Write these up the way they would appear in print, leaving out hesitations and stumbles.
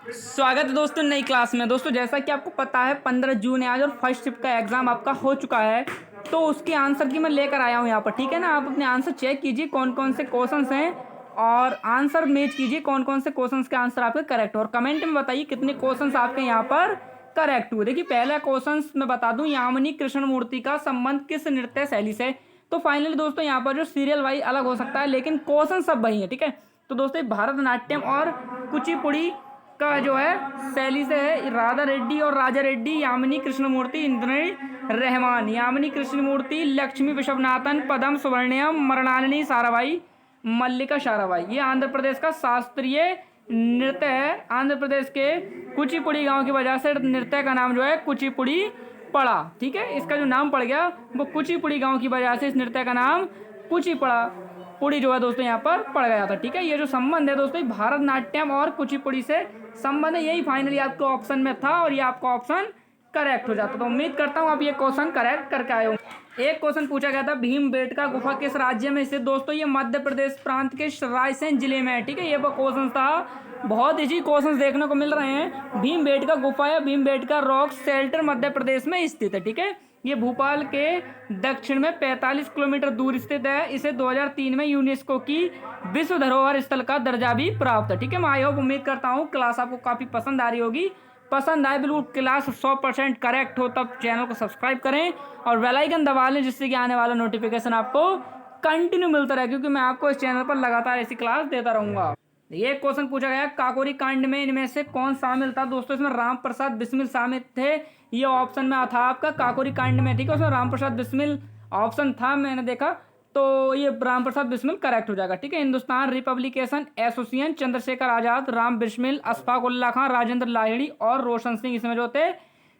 स्वागत है दोस्तों नई क्लास में। दोस्तों जैसा कि आपको पता है 15 जून है आज और फर्स्ट शिफ्ट का एग्जाम आपका हो चुका है, तो उसके आंसर की मैं लेकर आया हूँ यहाँ पर। ठीक है ना, आप अपने आंसर चेक कीजिए कौन कौन से क्वेश्चंस हैं और आंसर मैच कीजिए कौन कौन से क्वेश्चंस के आंसर आपके करेक्ट हो, और कमेंट में बताइए कितने क्वेश्चंस आपके यहाँ पर करेक्ट हुए। देखिए पहला क्वेश्चन मैं बता दूं, यामिनी कृष्णमूर्ति का संबंध किस नृत्य शैली से। तो फाइनली दोस्तों यहाँ पर जो सीरियल वाइज अलग हो सकता है लेकिन क्वेश्चन सब वही है। ठीक है, तो दोस्तों भरतनाट्यम और कुचिपुड़ी का जो है शैली से है। राधा रेड्डी और राजा रेड्डी, यामिनी कृष्णमूर्ति, इंद्रनी रहमान। यामिनी कृष्णमूर्ति लक्ष्मी विश्वनाथन, पदम सुब्रमण्यम, मृणालिनी साराभाई, मल्लिका साराभाई। ये आंध्र प्रदेश का शास्त्रीय नृत्य है। आंध्र प्रदेश के कुचिपुड़ी गांव की वजह से नृत्य का नाम जो है कुचिपुड़ी पड़ा। ठीक है, इसका जो नाम पड़ गया वो कुचिपुड़ी गांव की वजह से इस नृत्य का नाम कुचिपुड़ी जो है दोस्तों यहाँ पर पड़ गया था। ठीक है, ये जो संबंध है दोस्तों भारतनाट्यम और कुचिपुड़ी से संबंध है, यही फाइनली आपके ऑप्शन में था और ये आपका ऑप्शन करेक्ट हो जाता। तो उम्मीद करता हूँ आप ये क्वेश्चन करेक्ट करके आए होंगे। एक क्वेश्चन पूछा गया था, भीमबेटका गुफा किस राज्य में स्थित। दोस्तों ये मध्य प्रदेश प्रांत के रायसेन जिले में है। ठीक है, ये वो क्वेश्चन था, बहुत इजी क्वेश्चन देखने को मिल रहे हैं। भीमबेटका गुफा या भीमबेटका रॉक शेल्टर मध्य प्रदेश में स्थित है। ठीक है, ये भोपाल के दक्षिण में 45 किलोमीटर दूर स्थित है। इसे 2003 में यूनेस्को की विश्व धरोहर स्थल का दर्जा भी प्राप्त है। ठीक है, मैं आई होप उम्मीद करता हूँ क्लास आपको काफ़ी पसंद आ रही होगी। पसंद आए बिल्कुल क्लास 100% करेक्ट हो तब चैनल को सब्सक्राइब करें और बेल आइकन दबा लें, जिससे कि आने वाला नोटिफिकेशन आपको कंटिन्यू मिलता रहे, क्योंकि मैं आपको इस चैनल पर लगातार ऐसी क्लास देता रहूँगा। ये क्वेश्चन पूछा गया, काकोरी कांड में इनमें से कौन शामिल था। दोस्तों इसमें राम प्रसाद बिस्मिल शामिल थे। ये ऑप्शन में था आपका काकोरी कांड में। ठीक है, उसमें राम प्रसाद बिस्मिल ऑप्शन था, मैंने देखा, तो ये राम प्रसाद बिस्मिल करेक्ट हो जाएगा। ठीक है, हिंदुस्तान रिपब्लिकेशन एसोसिएशन, चंद्रशेखर आजाद, राम बिस्मिल, अशफाक उल्ला खां, राजेंद्र लाहिड़ी और रोशन सिंह इसमें जो थे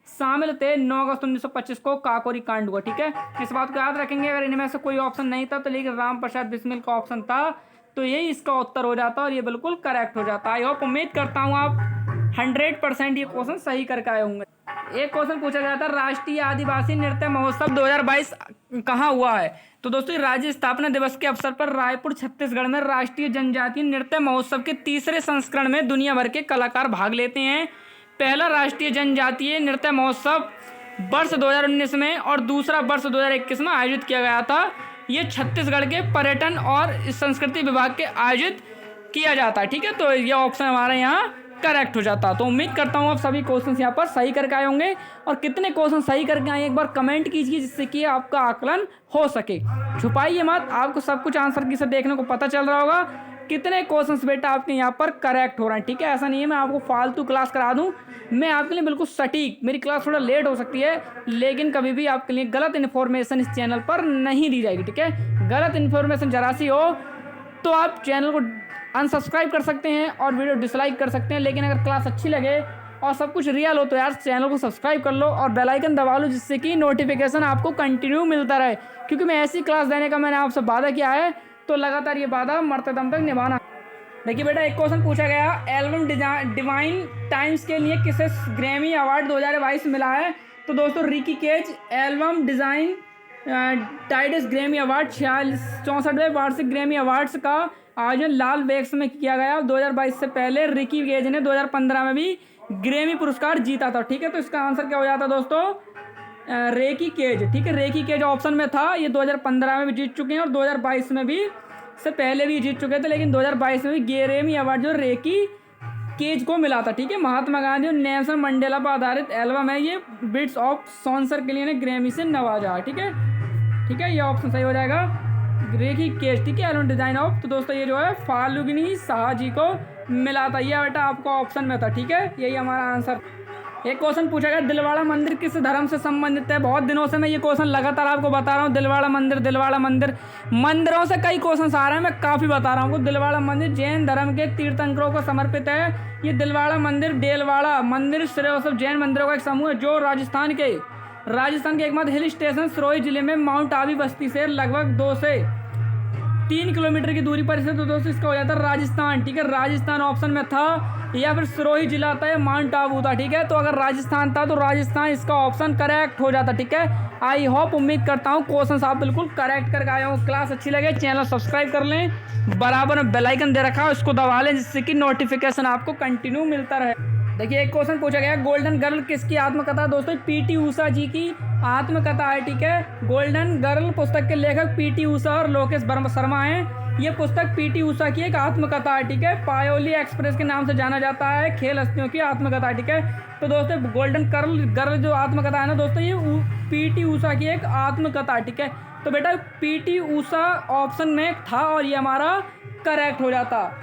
शामिल थे। 9 अगस्त 1925 को काकोरी कांड हुआ। ठीक है, इस बात को याद रखेंगे, अगर इनमें से कोई ऑप्शन नहीं था तो लेकिन राम प्रसाद बिस्मिल का ऑप्शन था, तो यही इसका उत्तर हो जाता और ये बिल्कुल करेक्ट हो जाता। आई होप उम्मीद करता हूँ आप 100% ये क्वेश्चन सही करके आए होंगे। एक क्वेश्चन पूछा गया था, राष्ट्रीय आदिवासी नृत्य महोत्सव 2022 कहाँ हुआ है। तो दोस्तों राज्य स्थापना दिवस के अवसर पर रायपुर छत्तीसगढ़ में राष्ट्रीय जनजातीय नृत्य महोत्सव के तीसरे संस्करण में दुनिया भर के कलाकार भाग लेते हैं। पहला राष्ट्रीय जनजातीय नृत्य महोत्सव वर्ष 2019 में और दूसरा वर्ष 2021 में आयोजित किया गया था। ये छत्तीसगढ़ के पर्यटन और संस्कृति विभाग के आयोजित किया जाता है। ठीक है, तो ये ऑप्शन हमारा यहाँ करेक्ट हो जाता। तो उम्मीद करता हूँ आप सभी क्वेश्चंस यहाँ पर सही करके आए होंगे, और कितने क्वेश्चन सही करके आए एक बार कमेंट कीजिए, जिससे कि आपका आकलन हो सके। छुपाइए मत, आपको सब कुछ आंसर की से देखने को पता चल रहा होगा कितने क्वेश्चंस बेटा आपके यहाँ पर करेक्ट हो रहे हैं। ठीक है, ऐसा नहीं है मैं आपको फालतू क्लास करा दूँ, मैं आपके लिए बिल्कुल सटीक, मेरी क्लास थोड़ा लेट हो सकती है लेकिन कभी भी आपके लिए गलत इन्फॉर्मेशन इस चैनल पर नहीं दी जाएगी। ठीक है, गलत इन्फॉर्मेशन जरा सी हो तो आप चैनल को अनसब्सक्राइब कर सकते हैं और वीडियो डिसलाइक कर सकते हैं, लेकिन अगर क्लास अच्छी लगे और सब कुछ रियल हो तो यार चैनल को सब्सक्राइब कर लो और बेल आइकन दबा लो, जिससे कि नोटिफिकेशन आपको कंटिन्यू मिलता रहे, क्योंकि मैं ऐसी क्लास देने का मैंने आपसे वादा किया है, तो लगातार ये वादा मरते दम तक निभाना। देखिए बेटा, एक क्वेश्चन पूछा गया, एल्बम डिवाइन टाइम्स के लिए किसे ग्रैमी अवार्ड 2022 मिला है। तो दोस्तों Ricky Kej album design tides Grammy award 64वें वार्षिक ग्रैमी अवार्ड्स का आयोजन लाल वेग्स में किया गया। 2022 से पहले रिकी केज ने 2015 में भी ग्रैमी पुरस्कार जीता था। ठीक है, तो इसका आंसर क्या हो जाता दोस्तों, रेकी केज। ठीक है, रेकी केज ऑप्शन में था, ये 2015 में भी जीत चुके हैं और 2022 में भी से पहले भी जीत चुके थे, लेकिन 2022 में भी ग्रैमी अवार्ड जो रेकी केज को मिला था। ठीक है, महात्मा गांधी और नेल्सन मंडेला पर आधारित एल्बम है ये। बिट्स ऑफ सॉन्सर के लिए ग्रैमी से नवाजा। ठीक है, ये ऑप्शन सही हो जाएगा, रेकी केज। ठीक है, एल्बम डिजाइन ऑफ, तो दोस्तों ये जो है फाल्गुनी शाह जी को मिला था, ये बेटा आपको ऑप्शन में था। ठीक है, यही हमारा आंसर। एक क्वेश्चन पूछा गया, दिलवाड़ा मंदिर किस धर्म से संबंधित है। बहुत दिनों से मैं ये क्वेश्चन लगातार आपको बता रहा हूँ, दिलवाड़ा मंदिर मंदिरों से कई क्वेश्चन आ रहे हैं, मैं काफ़ी बता रहा हूँ। दिलवाड़ा मंदिर जैन धर्म के तीर्थंकरों को समर्पित है। ये दिलवाड़ा मंदिर डेलवाड़ा मंदिर श्रेष्ठ जैन मंदिरों का एक समूह है, जो राजस्थान के एकमात्र हिल स्टेशन सिरोही जिले में माउंट आबू बस्ती से लगभग 2 से 3 किलोमीटर की दूरी पर स्थित। तो दोस्तों इसका हो जाता है राजस्थान। ठीक है, राजस्थान ऑप्शन में था, या फिर सिरोही जिला था या माउंट आबू था। ठीक है, तो अगर राजस्थान था तो राजस्थान इसका ऑप्शन करेक्ट हो जाता। ठीक है, आई होप उम्मीद करता हूँ क्वेश्चन आप बिल्कुल करेक्ट करके आए हो। क्लास अच्छी लगे चैनल सब्सक्राइब कर लें, बराबर में बेल आइकन दे रखा है उसको दबा लें, जिससे कि नोटिफिकेशन आपको कंटिन्यू मिलता रहे। देखिए एक क्वेश्चन पूछा गया, गोल्डन गर्ल किसकी आत्मकथा? दोस्तों पीटी ऊषा जी की आत्मकथा है, ठीक है। गोल्डन गर्ल पुस्तक के लेखक पीटी ऊषा और लोकेश शर्मा हैं। ये पुस्तक पीटी ऊषा की एक आत्मकथा है, ठीक है। पायोली एक्सप्रेस के नाम से जाना जाता है, खेल हस्तियों की आत्मकथा है, ठीक है। तो दोस्तों गोल्डन गर्ल जो आत्मकथा है ना दोस्तों, ये पीटी ऊषा की एक आत्मकथा है, ठीक है। तो बेटा पीटी ऊषा ऑप्शन में था और ये हमारा करेक्ट हो जाता।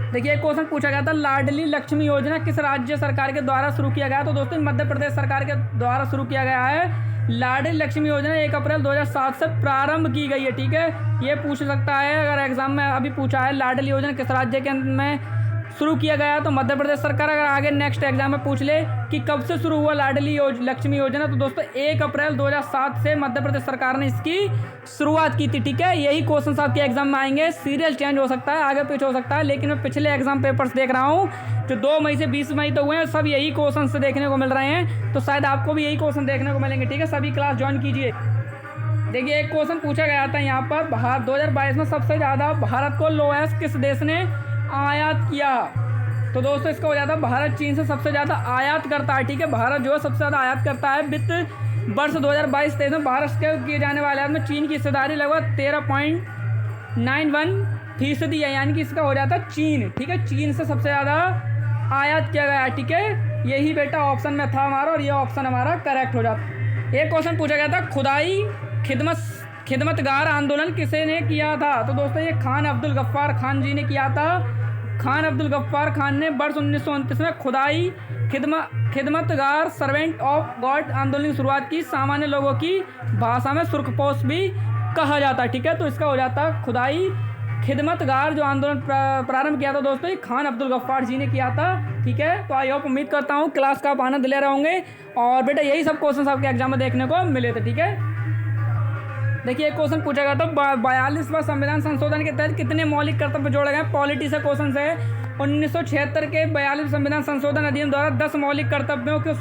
देखिए एक क्वेश्चन पूछा गया था, लाडली लक्ष्मी योजना किस राज्य सरकार के द्वारा शुरू किया गया? तो दोस्तों मध्य प्रदेश सरकार के द्वारा शुरू किया गया है। लाडली लक्ष्मी योजना 1 अप्रैल 2007 से प्रारंभ की गई है, ठीक है। ये पूछ सकता है अगर एग्जाम में अभी पूछा है, लाडली योजना किस राज्य के में शुरू किया गया? तो मध्य प्रदेश सरकार। अगर आगे नेक्स्ट एग्जाम में पूछ ले कि कब से शुरू हुआ लाडली लक्ष्मी योजना, तो दोस्तों 1 अप्रैल 2007 से मध्य प्रदेश सरकार ने इसकी शुरुआत की थी, ठीक है। यही क्वेश्चन आपके एग्जाम में आएंगे। सीरियल चेंज हो सकता है, आगे पीछे हो सकता है, लेकिन मैं पिछले एग्जाम पेपर्स देख रहा हूँ जो 2 मई से 20 मई तक हुए हैं, सब यही क्वेश्चन से देखने को मिल रहे हैं। तो शायद आपको भी यही क्वेश्चन देखने को मिलेंगे, ठीक है। सभी क्लास ज्वाइन कीजिए। देखिए एक क्वेश्चन पूछा गया था यहाँ पर, 2022 में सबसे ज़्यादा भारत को लोएस किस देश ने आयात किया? तो दोस्तों इसका हो जाता है भारत चीन से सबसे ज़्यादा आयात करता है, ठीक है। भारत जो है सबसे ज़्यादा आयात करता है। वित्त वर्ष 2022-23 में भारत के किए जाने वाले आयात में चीन की हिस्सेदारी लगभग 13.91% है, यानी कि इसका हो जाता है चीन, ठीक है। चीन से सबसे ज़्यादा आयात किया गया है, ठीक है। यही बेटा ऑप्शन में था हमारा और ये ऑप्शन हमारा करेक्ट हो जाता। एक क्वेश्चन पूछा गया था, खुदाई खिदमतगार आंदोलन किसे ने किया था? तो दोस्तों ये खान अब्दुल गफ्फार खान जी ने किया था। खान अब्दुल गफ्फार खान ने वर्ष 1929 में खुदाई खिदमतगार सर्वेंट ऑफ गॉड आंदोलन की शुरुआत की। सामान्य लोगों की भाषा में सुर्खपोश भी कहा जाता है, ठीक है। तो इसका हो जाता खुदाई खिदमतगार जो आंदोलन प्रारंभ किया था दोस्तों, ये खान अब्दुल गफ्फार जी ने किया था, ठीक है। तो आई होप उम्मीद करता हूँ क्लास का आप आनंद ले रहे होंगे और बेटा यही सब क्वेश्चन आपके एग्जाम में देखने को मिले थे, ठीक है। देखिए एक क्वेश्चन पूछा गया था, 42वां संविधान संशोधन के तहत कितने मौलिक कर्तव्य जोड़े गए? पॉलिटी से क्वेश्चन है। 1976 के 42 संविधान संशोधन अधिनियम द्वारा 10 मौलिक कर्तव्यों की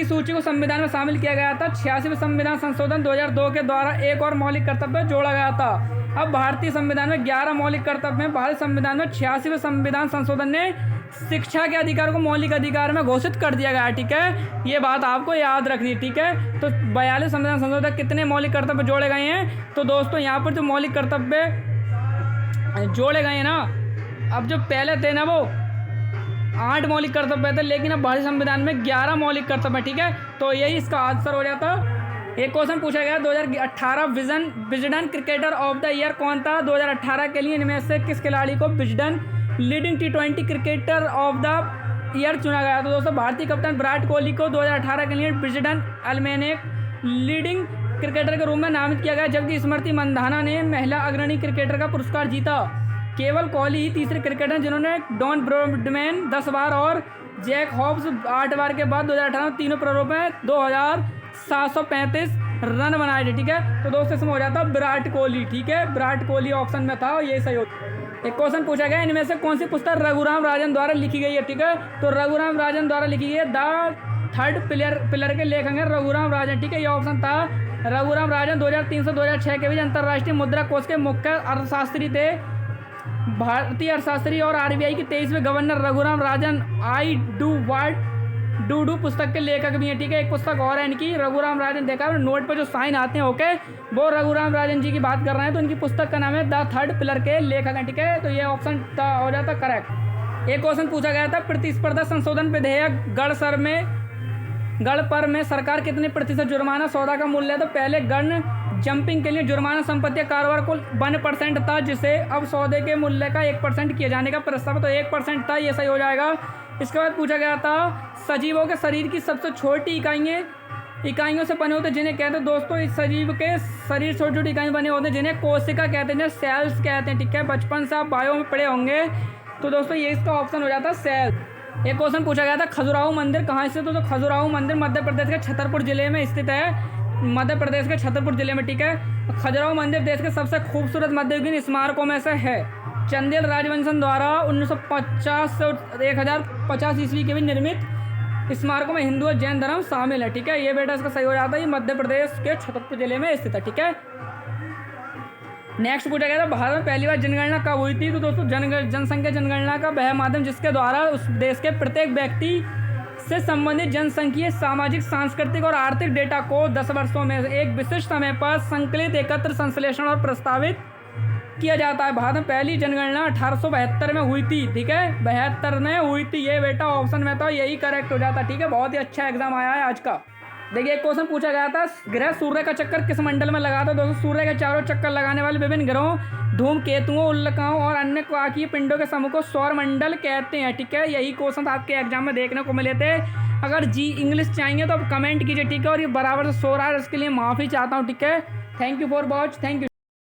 सूची को संविधान में शामिल किया गया था। 86वें संविधान संशोधन 2002 के द्वारा एक और मौलिक कर्तव्य जोड़ा गया था। अब भारतीय संविधान में 11 मौलिक कर्तव्य हैं। भारतीय संविधान में 86वें संविधान संशोधन ने शिक्षा के अधिकार को मौलिक अधिकार में घोषित कर दिया गया, ठीक है। ये बात आपको याद रखनी है, ठीक है। तो 42 संविधान संशोधन कितने मौलिक कर्तव्य जोड़े गए हैं? तो दोस्तों यहाँ पर जो मौलिक कर्तव्य जोड़े गए हैं ना, अब जो पहले थे ना वो 8 मौलिक कर्तव्य थे, लेकिन अब भारतीय संविधान में 11 मौलिक कर्तव्य, ठीक है। तो यही इसका आंसर हो जाता। एक क्वेश्चन पूछा गया, 2018 Wisden cricketer of the year कौन था? 2018 के लिए इनमें से किस खिलाड़ी को Wisden leading T20 cricketer of the year चुना गया? तो दोस्तों भारतीय कप्तान विराट कोहली को 2018 के लिए विजडन एल्मेनेक लीडिंग क्रिकेटर के रूप में नामित किया गया, जबकि स्मृति मंधाना ने महिला अग्रणी क्रिकेटर का पुरस्कार जीता। केवल कोहली ही तीसरे क्रिकेटर हैं जिन्होंने डॉन ब्रॉडमैन 10 बार और जैक हॉब्स 8 बार के बाद 2018 में तीनों प्रारूप में 2735 रन बनाए थे, ठीक है। तो दोस्तों इसमें हो जाता विराट कोहली, ठीक है। विराट कोहली ऑप्शन में था और ये सही होता। एक क्वेश्चन पूछा गया, इनमें से कौन सी पुस्तक रघुराम राजन द्वारा लिखी गई है, ठीक है। तो रघुराम राजन द्वारा लिखी गई है द थर्ड पिलर के लेखक हैं रघुराम राजन, ठीक है। ये ऑप्शन था। रघुराम राजन 2003 से 2006 के बीच अंतर्राष्ट्रीय मुद्रा कोष के मुख्य अर्थशास्त्री थे। भारतीय अर्थशास्त्री और RBI के 23वें governor Raghuram Rajan I do पुस्तक के लेखक भी हैं, ठीक है। एक पुस्तक और है इनकी, रघुराम राजन, देखा नोट पर जो साइन आते हैं, ओके, वो रघुराम राजन जी की बात कर रहे हैं। तो इनकी पुस्तक का नाम है द थर्ड पिलर के लेखक हैं, ठीक है। तो ये ऑप्शन हो जाता करेक्ट। एक क्वेश्चन पूछा गया था, प्रतिस्पर्धा संशोधन विधेयक गढ़ पर में सरकार कितने प्रतिशत जुर्माना सौदा का मूल्य है? तो पहले गन जंपिंग के लिए जुर्माना संपत्ति कारोबार कुल 1% था, जिसे अब सौदे के मूल्य का 1% किए जाने का प्रस्ताव, तो 1% था, ये सही हो जाएगा। इसके बाद पूछा गया था, सजीवों के शरीर की सबसे छोटी इकाइयों से बने होते जिन्हें कहते हैं दोस्तों, इस सजीव के शरीर छोटी छोटी इकाइयाँ बने होते हैं जिन्हें कोशिका कहते हैं, सेल्स कहते हैं, ठीक है। बचपन से आप बायो में पढ़े होंगे। तो दोस्तों ये इसका ऑप्शन हो जाता है सेल। एक क्वेश्चन पूछा गया था, खजुराहो मंदिर कहाँ स्थित है? तो खजुराहो मंदिर मध्य प्रदेश के छतरपुर जिले में स्थित है, मध्य प्रदेश के छतरपुर जिले में, ठीक है। खजुराहो मंदिर देश के सबसे खूबसूरत मध्ययुगीन स्मारकों में से है। चंदेल राजवंशन द्वारा 1950 से 1050 ईस्वी के बीच निर्मित स्मारकों में हिंदू और जैन धर्म शामिल है, ठीक है। ये बेटा इसका सही हो जाता है, ये मध्य प्रदेश के छतरपुर जिले में स्थित है, ठीक है। नेक्स्ट पूछा गया था भारत में पहली बार जनगणना कब हुई थी। तो दोस्तों जनसंख्या जनगणना का वह माध्यम जिसके द्वारा उस देश के प्रत्येक व्यक्ति से संबंधित जनसंख्या, सामाजिक, सांस्कृतिक और आर्थिक डेटा को 10 वर्षों में एक विशिष्ट समय पर संकलित, एकत्र, संश्लेषण और प्रस्तावित किया जाता है। भारत में पहली जनगणना 1872 में हुई थी। ठीक है, 72 में हुई थी। ये बेटा ऑप्शन में था, यही करेक्ट हो जाता। ठीक है, बहुत ही अच्छा एग्जाम आया है आज का। देखिए एक क्वेश्चन पूछा गया था, ग्रह सूर्य का चक्कर किस मंडल में लगाता है। दोस्तों सूर्य के चारों चक्कर लगाने वाले विभिन्न ग्रहों, धूमकेतुओं, उल्काओं और अन्य आकाशीय पिंडों के समूह को सौर मंडल कहते हैं। ठीक है, यही क्वेश्चन आपके एग्जाम में देखने को मिले थे। अगर जी इंग्लिश चाहिए तो आप कमेंट कीजिए। ठीक है, और ये बराबर से सो रहा है, इसके लिए माफ़ी चाहता हूँ। ठीक है, thank you for watch, thank you.